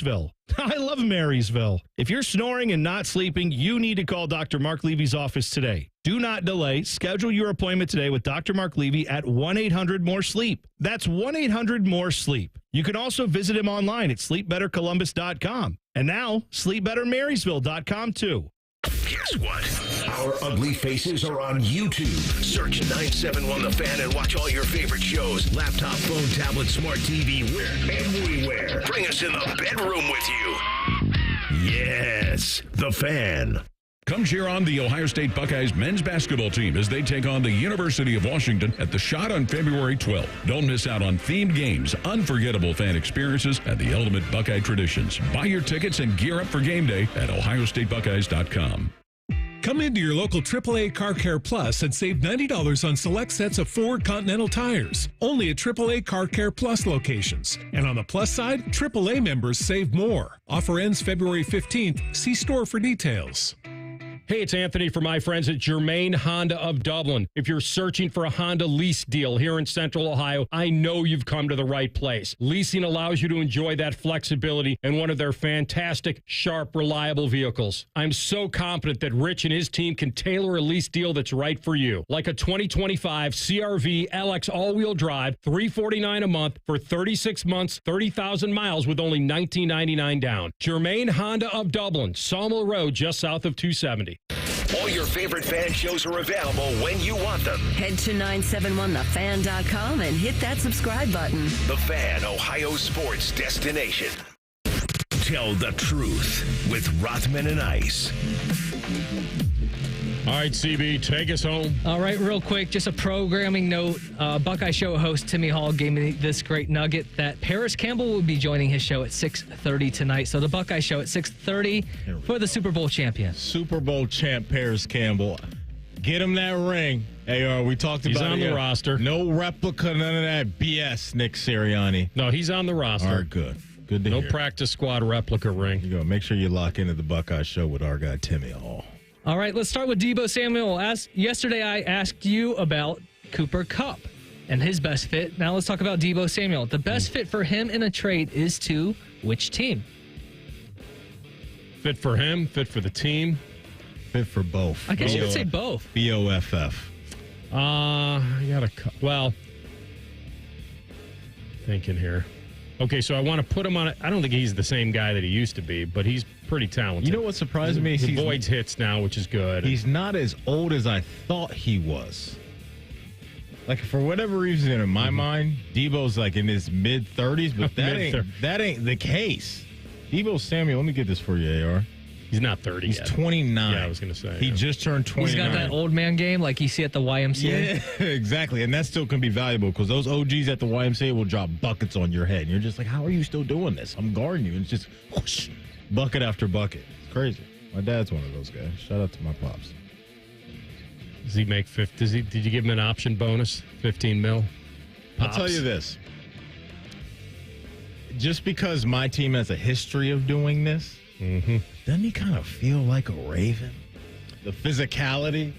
Marysville. I love Marysville. If you're snoring and not sleeping, you need to call Dr. Mark Levy's office today. Do not delay. Schedule your appointment today with Dr. Mark Levy at 1-800-MORE-SLEEP. That's 1-800-MORE-SLEEP. You can also visit him online at sleepbettercolumbus.com. And now, sleepbettermarysville.com too. Guess what? Our ugly faces are on YouTube. Search 971 The Fan and watch all your favorite shows. Laptop, phone, tablet, smart TV, everywhere. Bring us in the bedroom with you. Yes, The Fan. Come cheer on the Ohio State Buckeyes men's basketball team as they take on the University of Washington at the Shot on February 12th. Don't miss out on themed games, unforgettable fan experiences, and the ultimate Buckeye traditions. Buy your tickets and gear up for game day at ohiostatebuckeyes.com. Come into your local AAA Car Care Plus and save $90 on select sets of Ford Continental tires. Only at AAA Car Care Plus locations. And on the plus side, AAA members save more. Offer ends February 15th. See store for details. Hey, it's Anthony from my friends at Germain Honda of Dublin. If you're searching for a Honda lease deal here in Central Ohio, I know you've come to the right place. Leasing allows you to enjoy that flexibility and one of their fantastic, sharp, reliable vehicles. I'm so confident that Rich and his team can tailor a lease deal that's right for you. Like a 2025 CRV LX all-wheel drive, $349 a month for 36 months, 30,000 miles with only $19.99 down. Germain Honda of Dublin, Sawmill Road, just south of 270. All your favorite fan shows are available when you want them. Head to 971thefan.com and hit that subscribe button. The Fan, Ohio sports destination. Tell the truth with Rothman and Ice. All right, CB, take us home. All right, real quick, just a programming note. Buckeye Show host Timmy Hall gave me this great nugget that Paris Campbell will be joining his show at 6:30 tonight. So the Buckeye Show at 6:30 for the Super Bowl champion. Super Bowl champ Paris Campbell. Get him that ring. AR, we talked about it. He's on the roster. No replica, none of that BS, Nick Sirianni. No, he's on the roster. All right, good. Good to hear. No practice squad replica ring. You go. Make sure you lock into the Buckeye Show with our guy Timmy Hall. All right, let's start with Deebo Samuel. Yesterday, I asked you about Cooper Kupp and his best fit. Now let's talk about Deebo Samuel. The best fit for him in a trade is to which team? Fit for him, fit for the team. Fit for both. I guess you could say both. BOFF. I got thinking here. Okay, so I want to put him on I don't think he's the same guy that he used to be, but he's pretty talented. You know what surprised me? He avoids hits now, which is good. He's not as old as I thought he was. Like, for whatever reason, in my mind, Deebo's like in his mid-30s, but that ain't the case. Deebo Samuel, let me get this for you, AR. He's not 30 He's yet. 29. Yeah, I was going to say. He just turned 29. He's got that old man game like you see at the YMCA. Yeah, exactly. And that still can be valuable because those OGs at the YMCA will drop buckets on your head. And you're just like, how are you still doing this? I'm guarding you. And it's just whoosh, bucket after bucket. It's crazy. My dad's one of those guys. Shout out to my pops. Does he make did you give him an option bonus? 15 mil? Pops? I'll tell you this. Just because my team has a history of doing this, doesn't he kind of feel like a Raven? The physicality?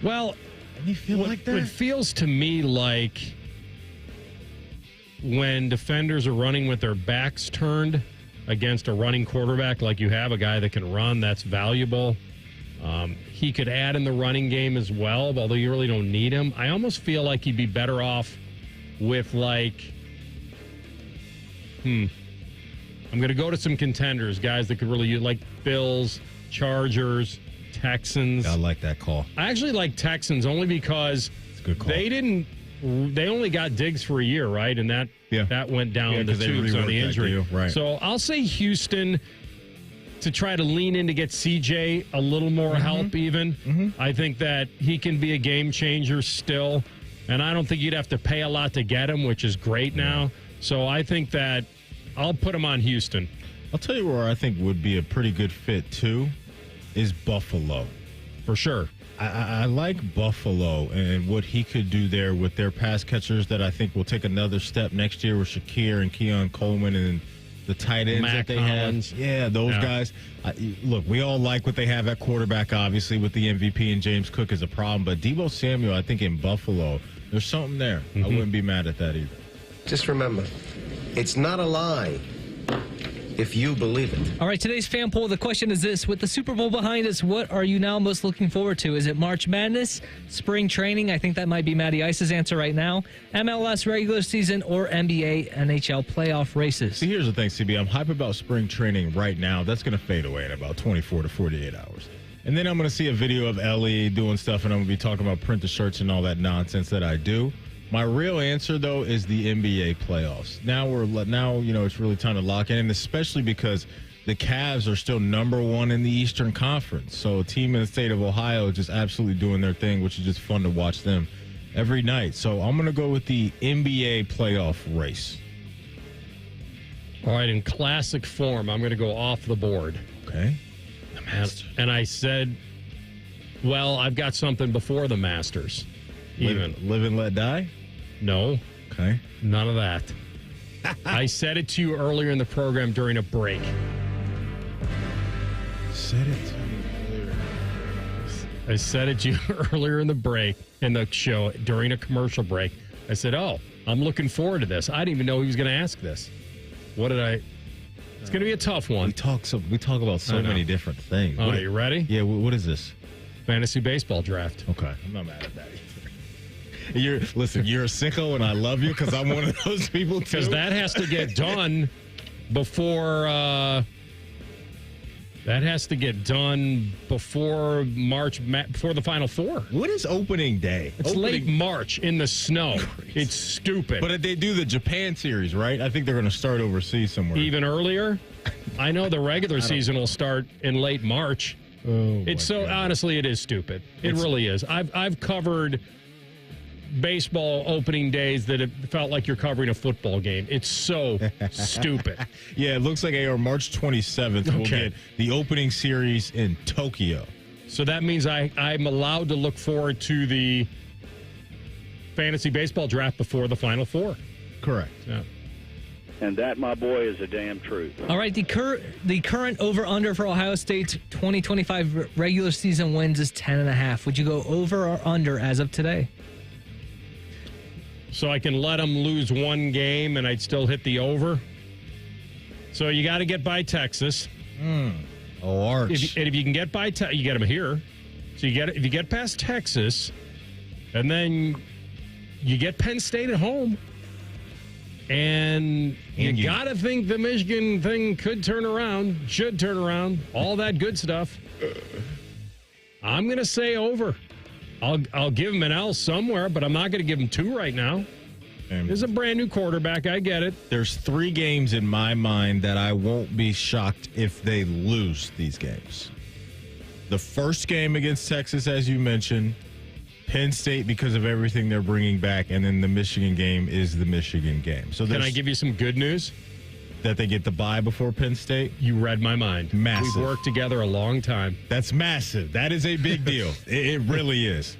Well, doesn't he feel like that? It feels to me like when defenders are running with their backs turned against a running quarterback, like you have a guy that can run, that's valuable. He could add in the running game as well, although you really don't need him. I almost feel like he'd be better off with I'm going to go to some contenders, guys that could really use, like Bills, Chargers, Texans. I like that call. I actually like Texans only because it's a good call. They only got Diggs for a year, right? And that went down the tubes on the injury. Right. So I'll say Houston to try to lean in to get CJ a little more help even. I think that he can be a game changer still. And I don't think you'd have to pay a lot to get him, which is great now. So I think that I'll put him on Houston. I'll tell you where I think would be a pretty good fit, too, is Buffalo. For sure. I like Buffalo and what he could do there with their pass catchers that I think will take another step next year with Shakir and Keon Coleman and the tight ends Mac that they Hollins. have. Yeah, those guys. Look, we all like what they have at quarterback, obviously, with the MVP and James Cook is a problem. But Deebo Samuel, I think in Buffalo, there's something there. I wouldn't be mad at that either. Just remember, it's not a lie. if you believe it. All right, today's fan poll, the question is this. With the Super Bowl behind us, what are you now most looking forward to? Is it March Madness, spring training? I think that might be Matty Ice's answer right now. MLS regular season or NBA, NHL playoff races? See, here's the thing, CB. I'm hype about spring training right now. That's going to fade away in about 24 to 48 hours. And then I'm going to see a video of Ellie doing stuff, and I'm going to be talking about print the shirts and all that nonsense that I do. My real answer, though, is the NBA playoffs. Now, it's really time to lock in, especially because the Cavs are still number one in the Eastern Conference. So a team in the state of Ohio is just absolutely doing their thing, which is just fun to watch them every night. So I'm going to go with the NBA playoff race. All right, in classic form, I'm going to go off the board. Okay. And I said, well, I've got something before the Masters. Live and let die? No. Okay. None of that. I said it to you earlier in the program during a break. Said it to me earlier. I said it to you earlier in the show, during a commercial break. I said, I'm looking forward to this. I didn't even know he was going to ask this. It's going to be a tough one. We talk about so many different things. Are you ready? Yeah, what is this? Fantasy baseball draft. Okay. I'm not mad at that either. You're a sicko, and I love you because I'm one of those people too. Because that has to get done before before the Final Four. What is opening day? It's late March in the snow. It's stupid. But they do the Japan series, right? I think they're going to start overseas somewhere. Even earlier? I know the regular season will start in late March. Honestly, it is stupid. It really is. I've covered baseball opening days that it felt like you're covering a football game. It's so stupid. Yeah, it looks like March 27th we'll get the opening series in Tokyo. So that means I'm allowed to look forward to the fantasy baseball draft before the Final Four. Correct. Yeah. And that, my boy, is a damn truth. All right, the current over-under for Ohio State's 2025 regular season wins is 10.5. Would you go over or under as of today? So I can let them lose one game and I'd still hit the over. So you got to get by Texas. Arch. If you can get by, you get them here. So if you get past Texas, and then you get Penn State at home, and you got to think the Michigan thing should turn around, all that good stuff. I'm going to say over. I'll give him an L somewhere, but I'm not going to give him 2 right now. There's a brand new quarterback. I get it. There's 3 games in my mind that I won't be shocked if they lose these games. The first game against Texas, as you mentioned, Penn State because of everything they're bringing back, and then the Michigan game is the Michigan game. So can I give you some good news? That they get the bye before Penn State? You read my mind. Massive. We've worked together a long time. That's massive. That is a big deal. It really is.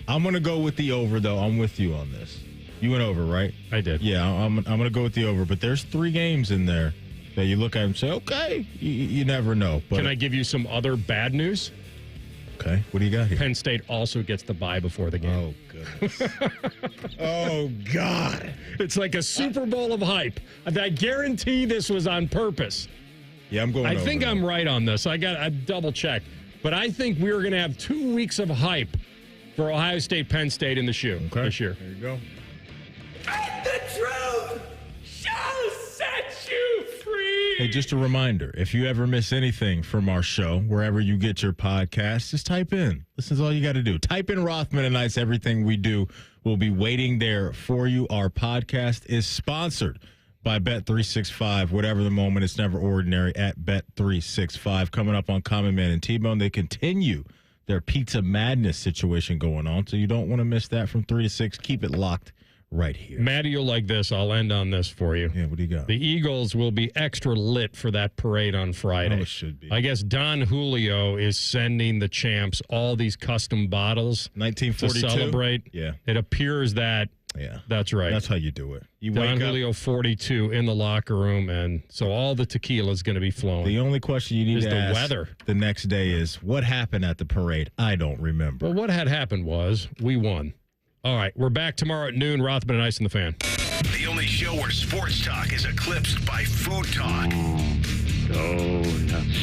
I'm going to go with the over, though. I'm with you on this. You went over, right? I did. Yeah, I'm going to go with the over. But there's 3 games in there that you look at and say, okay, you never know. But can I give you some other bad news? Okay. What do you got here? Penn State also gets the bye before the game. Oh, goodness. Oh, God. It's like a Super Bowl of hype. I guarantee this was on purpose. Yeah, I'm going I over think now. I'm right on this. I double checked. But I think we're going to have 2 weeks of hype for Ohio State, Penn State in the shoe this year. There you go. The truth shall set you free. Hey, just a reminder, if you ever miss anything from our show, wherever you get your podcasts, just type in. This is all you got to do. Type in Rothman and Ice. Everything we do will be waiting there for you. Our podcast is sponsored by Bet365. Whatever the moment, it's never ordinary at Bet365. Coming up on Common Man and T-Bone, they continue their Pizza Madness situation going on, so you don't want to miss that from 3 to 6. Keep it locked right here. Maddie, you'll like this. I'll end on this for you. Yeah, what do you got? The Eagles will be extra lit for that parade on Friday. Oh, it should be. I guess Don Julio is sending the champs all these custom bottles 1942? to celebrate. Yeah. It appears that that's right. That's how you do it. You Don wake Julio 42 in the locker room, and so all the tequila is going to be flowing. The only question you need is to the ask weather. The next day is, what happened at the parade? I don't remember. Well, what had happened was we won. All right, we're back tomorrow at noon. Rothman and Ice and the Fan. The only only show where sports talk is eclipsed by food talk.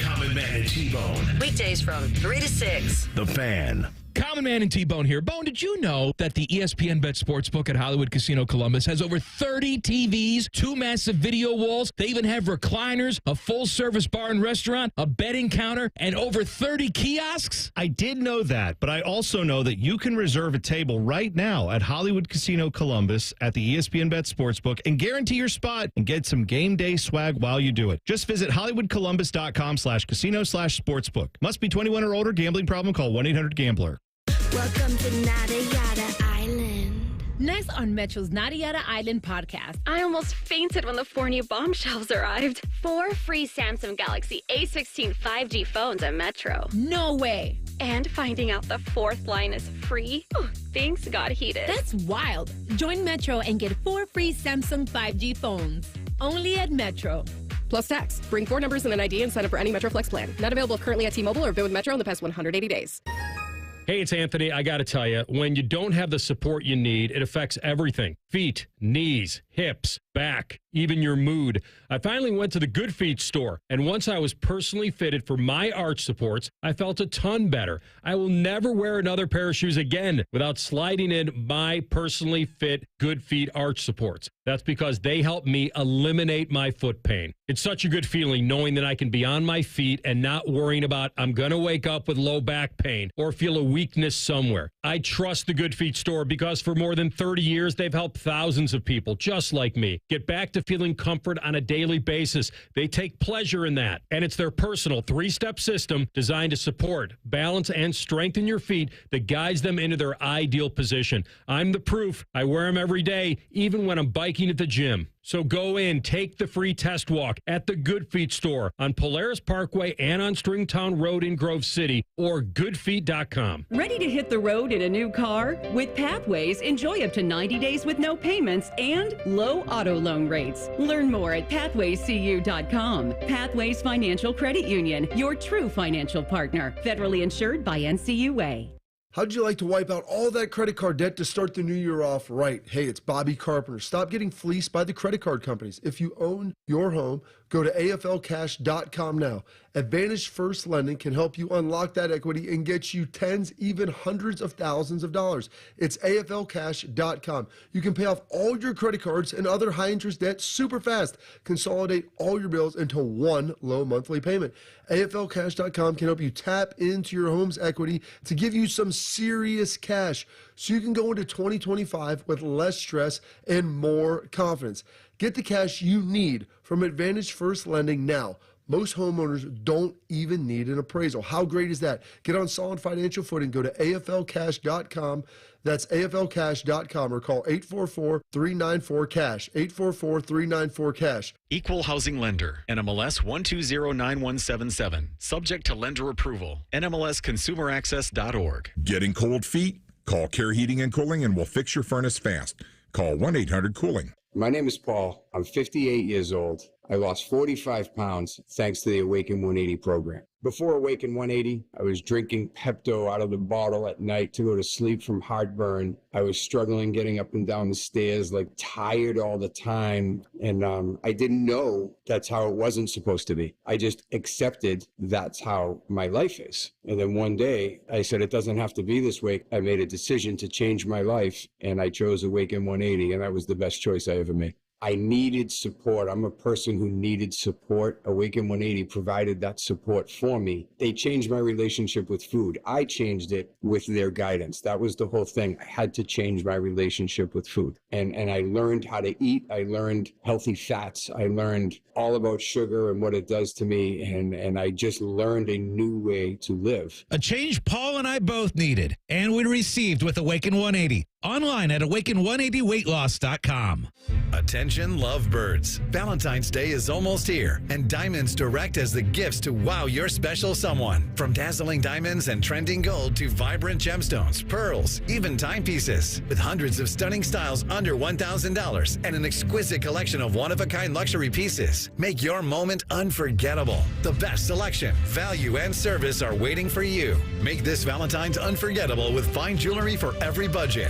Common Man and T-Bone. Weekdays from 3 to 6. The Fan. Common Man and T-Bone here. Bone, did you know that the ESPN Bet Sportsbook at Hollywood Casino Columbus has over 30 TVs, 2 massive video walls? They even have recliners, a full-service bar and restaurant, a betting counter, and over 30 kiosks? I did know that, but I also know that you can reserve a table right now at Hollywood Casino Columbus at the ESPN Bet Sportsbook and guarantee your spot and get some game day swag while you do it. Just visit hollywoodcolumbus.com/casino/sportsbook. Must be 21 or older. Gambling problem? Call 1-800-GAMBLER. Welcome to Nada Yada Island. Next on Metro's Nada Yada Island podcast. I almost fainted when the 4 new bombshells arrived. 4 free Samsung Galaxy A16 5G phones at Metro. No way. And finding out the 4th line is free. Oh, things got heated. That's wild. Join Metro and get 4 free Samsung 5G phones. Only at Metro. Plus tax. Bring 4 numbers and an ID and sign up for any Metro Flex plan. Not available currently at T-Mobile or been with Metro in the past 180 days. Hey, it's Anthony. I got to tell you, when you don't have the support you need, it affects everything. Feet, knees, hips, back, even your mood. I finally went to the Good Feet store, and once I was personally fitted for my arch supports, I felt a ton better. I will never wear another pair of shoes again without sliding in my personally fit Good Feet arch supports. That's because they help me eliminate my foot pain. It's such a good feeling knowing that I can be on my feet and not worrying about I'm going to wake up with low back pain or feel a weakness somewhere. I trust the Good Feet store because for more than 30 years, they've helped thousands of people just like me get back to feeling comfort on a daily basis. They take pleasure in that. And it's their personal 3-step system designed to support, balance, and strengthen your feet that guides them into their ideal position. I'm the proof. I wear them every day, even when I'm biking at the gym. So go in, take the free test walk at the Good Feet store on Polaris Parkway and on Stringtown Road in Grove City or goodfeet.com. Ready to hit the road in a new car? With Pathways, enjoy up to 90 days with no payments and low auto loan rates. Learn more at pathwayscu.com. Pathways Financial Credit Union, your true financial partner. Federally insured by NCUA. How'd you like to wipe out all that credit card debt to start the new year off right? Hey, it's Bobby Carpenter. Stop getting fleeced by the credit card companies. If you own your home, go to AFLcash.com now. Advantage First Lending can help you unlock that equity and get you tens, even hundreds of thousands of dollars. It's AFLcash.com. You can pay off all your credit cards and other high-interest debt super fast. Consolidate all your bills into one low monthly payment. AFLcash.com can help you tap into your home's equity to give you some serious cash so you can go into 2025 with less stress and more confidence. Get the cash you need from Advantage First Lending now. Most homeowners don't even need an appraisal. How great is that? Get on solid financial footing. Go to AFLcash.com. That's AFLcash.com or call 844-394-CASH. 844-394-CASH. Equal Housing Lender. NMLS 1209177. Subject to lender approval. NMLSconsumeraccess.org. Getting cold feet? Call Care Heating and Cooling and we'll fix your furnace fast. Call 1-800-COOLING. My name is Paul. I'm 58 years old. I lost 45 pounds thanks to the Awaken 180 program. Before Awaken 180, I was drinking Pepto out of the bottle at night to go to sleep from heartburn. I was struggling getting up and down the stairs, like tired all the time. And I didn't know that's how it wasn't supposed to be. I just accepted that's how my life is. And then one day I said, it doesn't have to be this way. I made a decision to change my life and I chose Awaken 180 and that was the best choice I ever made. I needed support. I'm a person who needed support. Awaken 180 provided that support for me. They changed my relationship with food. I changed it with their guidance. That was the whole thing. I had to change my relationship with food. And I learned how to eat. I learned healthy fats. I learned all about sugar and what it does to me. And I just learned a new way to live. A change Paul and I both needed and we received with Awaken 180. Online at awaken180weightloss.com. Attention lovebirds. Valentine's Day is almost here, and Diamonds Direct has the gifts to wow your special someone. From dazzling diamonds and trending gold to vibrant gemstones, pearls, even timepieces. With hundreds of stunning styles under $1,000 and an exquisite collection of one-of-a-kind luxury pieces. Make your moment unforgettable. The best selection, value, and service are waiting for you. Make this Valentine's unforgettable with fine jewelry for every budget.